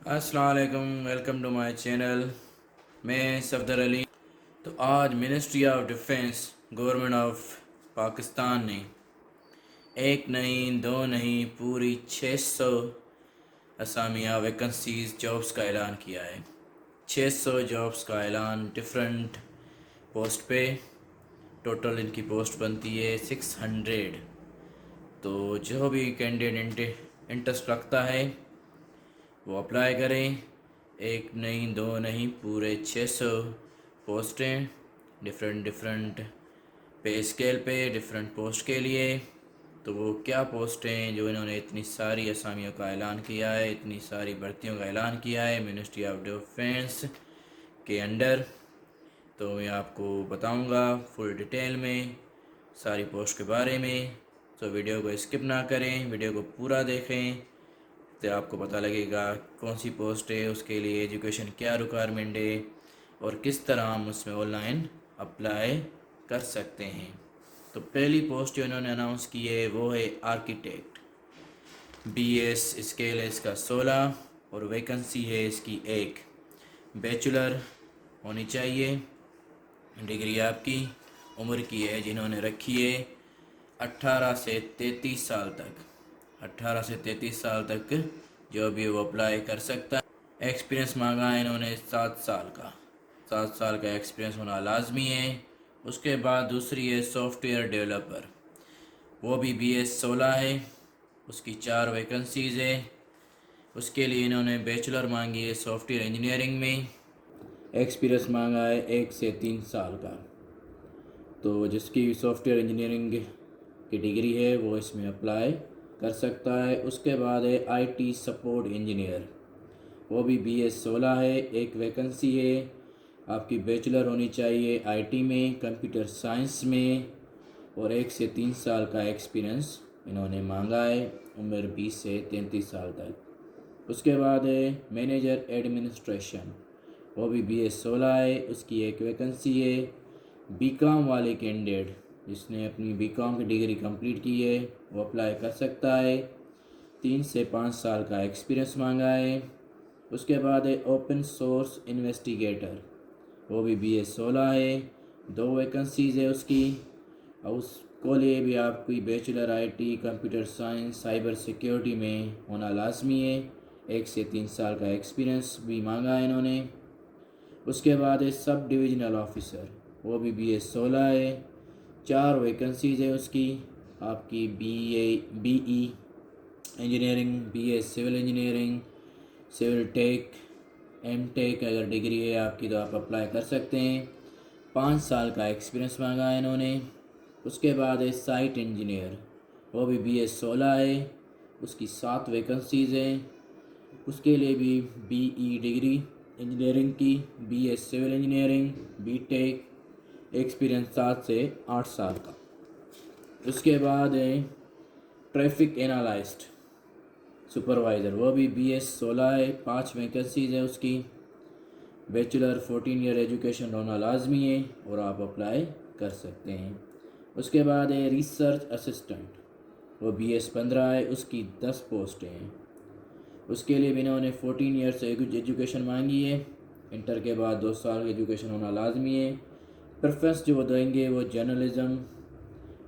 السلام علیکم، welcome to my channel. میں صفدر علی۔ تو آج ministry of defence government of Pakistan نے ایک نہیں دو نہیں پوری 600 اسامیہ ویکنسیز جابس کا اعلان کیا ہے۔ 600 جابس کا اعلان ڈفرینٹ پوسٹ پہ، ٹوٹل ان کی پوسٹ بنتی ہے 600۔ تو جو بھی کینڈیڈیٹ انٹرسٹ رکھتا ہے وہ اپلائی کریں۔ ایک نہیں دو نہیں پورے 600 پوسٹیں، ڈفرینٹ پے اسکیل پہ، ڈفرینٹ پوسٹ کے لیے۔ تو وہ کیا پوسٹیں جو انہوں نے اتنی ساری اسامیوں کا اعلان کیا ہے، اتنی ساری بھرتیوں کا اعلان کیا ہے منسٹری آف ڈیفینس کے انڈر، تو میں آپ کو بتاؤں گا فل ڈیٹیل میں ساری پوسٹ کے بارے میں۔ تو ویڈیو کو اسکپ نہ کریں، ویڈیو کو پورا دیکھیں، تو آپ کو پتہ لگے گا کون سی پوسٹ ہے، اس کے لیے ایجوکیشن کیا ریکوائرمنٹ ہے، اور کس طرح ہم اس میں آن لائن اپلائی کر سکتے ہیں۔ تو پہلی پوسٹ جو انہوں نے اناؤنس کی ہے وہ ہے آرکیٹیکٹ۔ بی ایس اسکیل ہے اس کا 16 اور ویکنسی ہے اس کی 1۔ بیچلر ہونی چاہیے ڈگری آپ کی۔ عمر کی ہے جنہوں نے رکھی ہے 18 سے 33 سال تک۔ 18 سے 33 سال تک جو بھی وہ اپلائی کر سکتا ہے۔ ایکسپیرینس مانگا ہے انہوں نے 7 سال کا۔ 7 سال کا ایکسپیرینس ہونا لازمی ہے۔ اس کے بعد دوسری ہے سافٹ ویئر ڈیولپر، وہ بھی بی ایس 16 ہے، اس کی 4 ویکنسیز ہے۔ اس کے لیے انہوں نے بیچلر مانگی ہے سافٹ ویئر انجینئرنگ میں۔ ایکسپیرینس مانگا ہے 1 سے 3 سال کا۔ تو جس کی سافٹ ویئر انجینئرنگ کی ڈگری ہے وہ اس میں اپلائی کر سکتا ہے۔ اس کے بعد ہے آئی ٹی سپورٹ انجینئر، وہ بھی بی ایس 16 ہے، 1 ویکنسی ہے۔ آپ کی بیچلر ہونی چاہیے آئی ٹی میں، کمپیوٹر سائنس میں، اور 1 سے 3 سال کا ایکسپیرینس انہوں نے مانگا ہے، عمر 20 سے 33 سال تک۔ اس کے بعد ہے مینیجر ایڈمنسٹریشن، وہ بھی بی ایس 16 ہے، اس کی 1 ویکنسی ہے۔ بی کام والے کینڈیڈیٹ جس نے اپنی بی کام کی ڈگری کمپلیٹ کی ہے وہ اپلائی کر سکتا ہے۔ 3 سے 5 سال کا ایکسپیرینس مانگا ہے۔ اس کے بعد ہے اوپن سورس انویسٹیگیٹر، وہ بھی بی ایس 16 ہے، 2 ویکنسیز ہے اس کی۔ اور اس کو لیے بھی آپ کی bachelor I T, computer science, cyber security میں ہونا لازمی ہے۔ 1 سے 3 سال کا ایکسپیرینس بھی مانگا ہے انہوں نے۔ اس کے بعد ہے سب ڈویژنل آفیسر، وہ بھی بی ایس 16 ہے، 4 ویکنسیز ہے اس کی۔ آپ کی B E engineering, B S civil engineering, civil tech, M tech اگر ڈگری ہے آپ کی تو آپ اپلائی کر سکتے ہیں۔ 5 سال کا ایکسپیرینس مانگا ہے انہوں نے۔ اس کے بعد ہے سائٹ انجینئر، وہ بھی بی ایس 16 ہے، اس کی 7 ویکنسیز ہیں۔ اس کے لیے بھی بی ای ڈگری انجینئرنگ کی، B S civil engineering, B tech, experience 7 سے 8 سال کا۔ اس کے بعد ہے ٹریفک انالائسٹ سپروائزر، وہ بھی بی ایس 16 ہے، 5 ویکنسیز ہے اس کی۔ بیچلر 14 ایئر ایجوکیشن ہونا لازمی ہے اور آپ اپلائی کر سکتے ہیں۔ اس کے بعد ہے ریسرچ اسسٹنٹ، وہ بی ایس 15 ہے، اس کی 10 پوسٹیں ہیں۔ اس کے لیے بھی انہوں نے 14 ایئر سے ایجوکیشن مانگی ہے۔ انٹر کے بعد 2 سال کی ایجوکیشن ہونا لازمی ہے۔ پریفرنس جو وہ دیں گے وہ جرنلزم،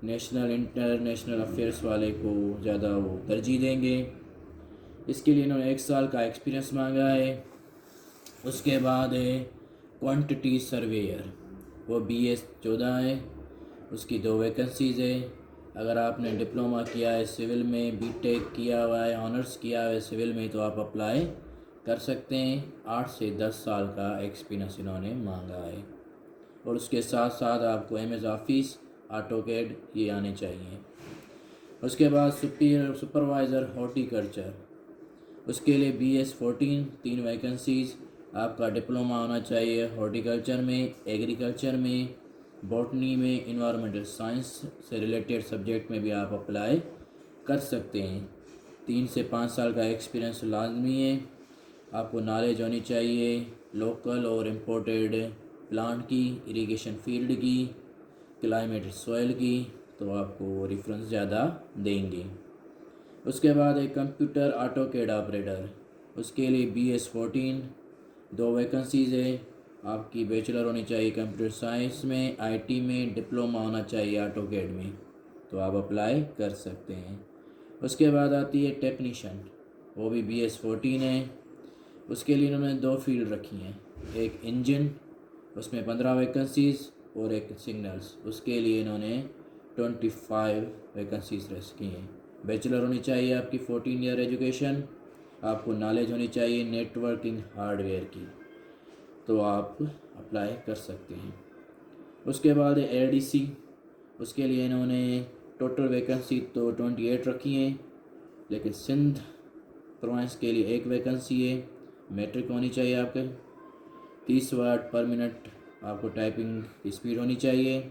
نیشنل انٹرنیشنل افیئرس والے کو زیادہ وہ ترجیح دیں گے۔ اس کے لیے انہوں نے 1 سال کا ایکسپیرینس مانگا ہے۔ اس کے بعد ہے کوانٹٹی سرویئر، وہ بی ایس 14 ہے، اس کی 2 ویکنسیز ہے۔ اگر آپ نے ڈپلومہ کیا ہے سول میں، بی ٹیک کیا ہوا ہے، آنرس کیا ہوا ہے سول میں تو آپ اپلائی کر سکتے ہیں۔ 8 سے 10 سال کا ایکسپیرینس انہوں نے مانگا ہے، اور اس کے ساتھ ساتھ آپ کو ایم ایس آفس، آٹو کیڈ یہ آنے چاہیے۔ اس کے بعد سپروائزر ہارٹی کلچر، اس کے لیے بی ایس 14، 3 ویکنسیز۔ آپ کا ڈپلومہ ہونا چاہیے ہارٹیکلچر میں، ایگریکلچر میں، باٹنی میں، انوائرمنٹل سائنس سے ریلیٹڈ سبجیکٹ میں بھی آپ اپلائی کر سکتے ہیں۔ 3 سے 5 سال کا ایکسپیرینس لازمی ہے۔ آپ کو نالج ہونی چاہیے لوکل اور امپورٹیڈ پلانٹ کی، اریگیشن فیلڈ کی، کلائمیٹ سوئل کی، تو آپ کو ریفرنس زیادہ دیں گے۔ اس کے بعد ایک کمپیوٹر آٹو کیڈ آپریٹر، اس کے لیے BS14 2 ویکنسیز ہے. آپ کی بیچلر ہونی چاہیے کمپیوٹر سائنس میں, IT میں, ڈپلوما ہونا چاہیے آٹو کیڈ میں, تو آپ اپلائی کر سکتے ہیں. اس کے بعد آتی ہے ٹیکنیشین, وہ بھی BS14 ہے. اس کے لیے انہوں نے 2 فیلڈ رکھی ہیں, ایک انجن اس میں 15 ویکنسیز اور ایک سگنلز, اس کے لیے انہوں نے 25 ویکنسیز رکھی ہیں. بیچلر ہونی چاہیے آپ کی 14 ایئر ایجوکیشن. آپ کو نالج ہونی چاہیے نیٹ ورکنگ ہارڈ ویئر کی, تو آپ اپلائی کر سکتے ہیں. اس کے بعد ADC, اس کے لیے انہوں نے ٹوٹل ویکنسی تو 28 رکھی ہیں, لیکن سندھ پروونس کے لیے 1 ویکنسی ہے. میٹرک ہونی چاہیے آپ کے, 30 ورڈ پر منٹ آپ کو ٹائپنگ کی اسپیڈ ہونی چاہیے,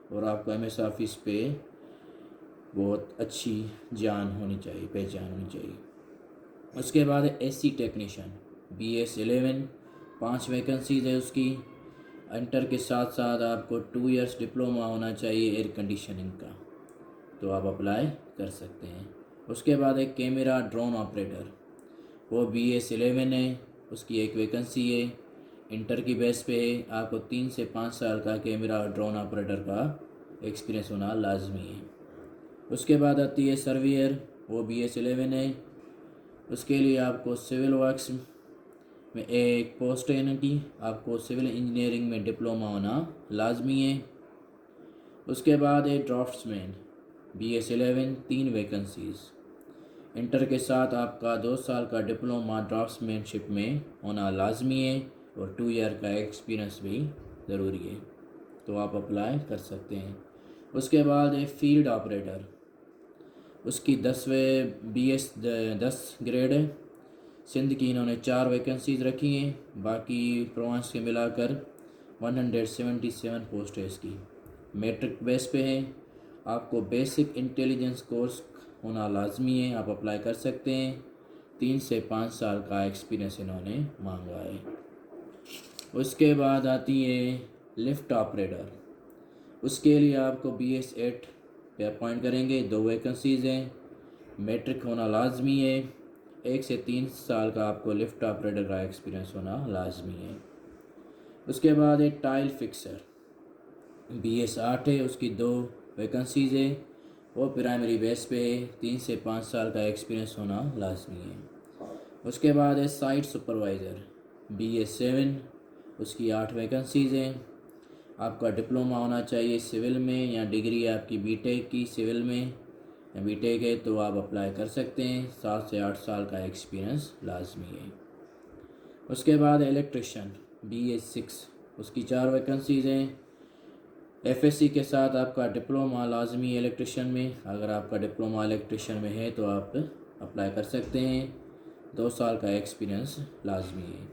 اور آپ کو MS آفس پہ بہت اچھی پہچان ہونی چاہیے. اس کے بعد AC ٹیکنیشین BS11 5 ویکنسیز ہے اس کی. انٹر کے ساتھ ساتھ آپ کو 2 ایئرس ڈپلوما ہونا چاہیے ایئر کنڈیشننگ کا, تو آپ اپلائی کر سکتے ہیں. اس کے بعد ایک کیمرہ ڈرون آپریٹر, وہ BS11 ہے, اس کی 1 ویکنسی ہے. انٹر کی بیس پہ ہے. آپ کو 3 سے 5 سال کا کیمرہ ڈرون آپریٹر کا ایکسپیرینس ہونا لازمی ہے. اس کے بعد آتی ہے سرویئر, وہ BS11 ہے. اس کے لیے آپ کو سول ورکس میں ایک پوسٹ ہے ان کی, آپ کو سول انجینئرنگ میں ڈپلوما ہونا لازمی ہے. اس کے بعد ہے ڈرافٹس مین BS11 3 ویکنسیز. انٹر کے ساتھ آپ کا 2 سال کا ڈپلوما ڈرافٹس مین شپ میں ہونا لازمی ہے, اور 2 ایئر کا ایکسپیرینس بھی ضروری ہے, تو آپ اپلائی کر سکتے ہیں. اس کے بعد ہے فیلڈ آپریٹر, اس کی 10 گریڈ ہے. سندھ کی انہوں نے 4 ویکنسیز رکھی ہیں, باقی پروونس کے ملا کر 177 پوسٹ ہے اس کی. میٹرک بیس پہ ہے. آپ کو بیسک انٹیلیجنس کورس ہونا لازمی ہے, آپ اپلائی کر سکتے ہیں. 3 سے 5 سال کا ایکسپیرینس انہوں نے مانگا ہے. اس کے بعد آتی ہے لفٹ آپریٹر, اس کے لیے آپ کو BS8 پہ اپوائنٹ کریں گے. 2 ویکنسیز ہیں. میٹرک ہونا لازمی ہے. 1 سے 3 سال کا آپ کو لفٹ آپریٹر کا ایکسپیرینس ہونا لازمی ہے. اس کے بعد ہے ٹائل فکسر BS8 ہے, اس کی 2 ویکنسیز ہے. وہ پرائمری بیس پہ ہے. 3 سے 5 سال کا ایکسپیرینس ہونا لازمی ہے. اس کے بعد ہے سائٹ سپروائزر BS7, اس کی 8 ویکنسیز ہیں. آپ کا ڈپلوما ہونا چاہیے سول میں, یا ڈگری آپ کی BTech کی سول میں یا BTech ہے, تو آپ اپلائی کر سکتے ہیں. 7 سے 8 سال کا ایکسپیرینس لازمی ہے. اس کے بعد الیکٹریشین BS6, اس کی 4 ویکنسیز ہیں. FSC کے ساتھ آپ کا ڈپلوما لازمی ہے الیکٹریشین میں. اگر آپ کا ڈپلوما الیکٹریشین میں ہے تو آپ اپلائی کر سکتے ہیں. 2 سال کا ایکسپیرینس لازمی ہے.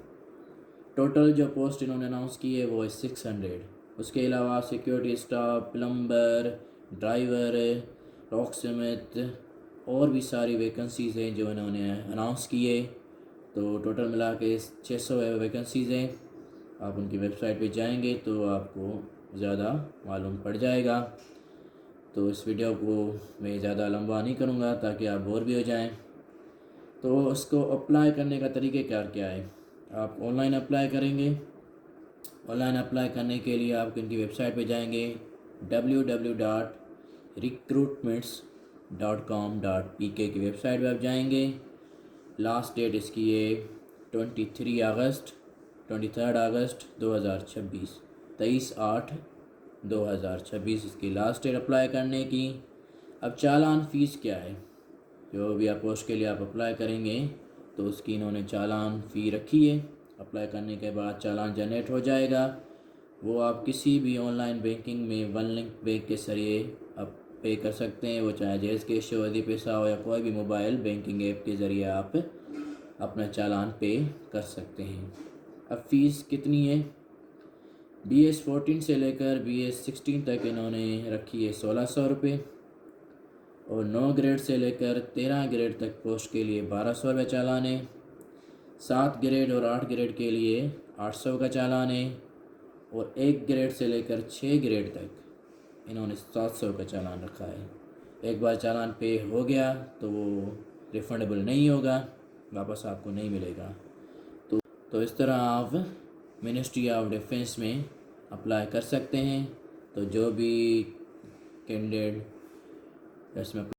ٹوٹل جو پوسٹ انہوں نے اناؤنس کی ہے وہ ہے 600. اس کے علاوہ security staff, plumber, driver, rock سمیت اور بھی ساری ویکنسیز ہیں جو انہوں نے اناؤنس کی ہے. تو ٹوٹل ملا کے 600 ویکنسیز ہیں. آپ ان کی ویب سائٹ پہ جائیں گے تو آپ کو زیادہ معلوم پڑ جائے گا. تو اس ویڈیو کو میں زیادہ لمبا نہیں کروں گا تاکہ آپ بور بھی ہو جائیں. تو اس کو اپلائی کرنے کا طریقہ کیا ہے, آپ آن لائن اپلائی کریں گے. آن لائن اپلائی کرنے کے لیے آپ ان کی ویب سائٹ پہ جائیں گے, www.recruitments.com.pk کی ویب سائٹ پہ آپ جائیں گے. لاسٹ ڈیٹ اس کی ہے 23 اگست 2026, 23/8/2026 اس کی لاسٹ ڈیٹ اپلائی کرنے کی. اب چالان فیس کیا ہے, جو بھی آپ پوسٹ کے لیے آپ اپلائی کریں گے تو اس کی انہوں نے چالان فی رکھی ہے. اپلائی کرنے کے بعد چالان جنریٹ ہو جائے گا. وہ آپ کسی بھی آن لائن بینکنگ میں ون لنک بینک کے ذریعے آپ پے کر سکتے ہیں. وہ چاہے جیز کیش ہو, ادھی پیسہ ہو, یا کوئی بھی موبائل بینکنگ ایپ کے ذریعے آپ اپنا چالان پے کر سکتے ہیں. اب فیس کتنی ہے, BS14 سے لے کر BS16 تک انہوں نے رکھی ہے 1600 روپے, اور 9 گریڈ سے لے کر 13 گریڈ تک پوسٹ کے لیے 1200 روپے چالان ہے. 7 گریڈ اور 8 گریڈ کے لیے 800 کا چالان ہے, اور 1 گریڈ سے لے کر 6 گریڈ تک انہوں نے 700 کا چالان رکھا ہے. ایک بار چالان پے ہو گیا تو وہ ریفنڈیبل نہیں ہوگا. واپس آپ کو نہیں ملے گا. تو اس طرح آپ منسٹری آف ڈیفینس میں اپلائی کر سکتے ہیں. تو جو بھی کینڈیڈیٹ اس میں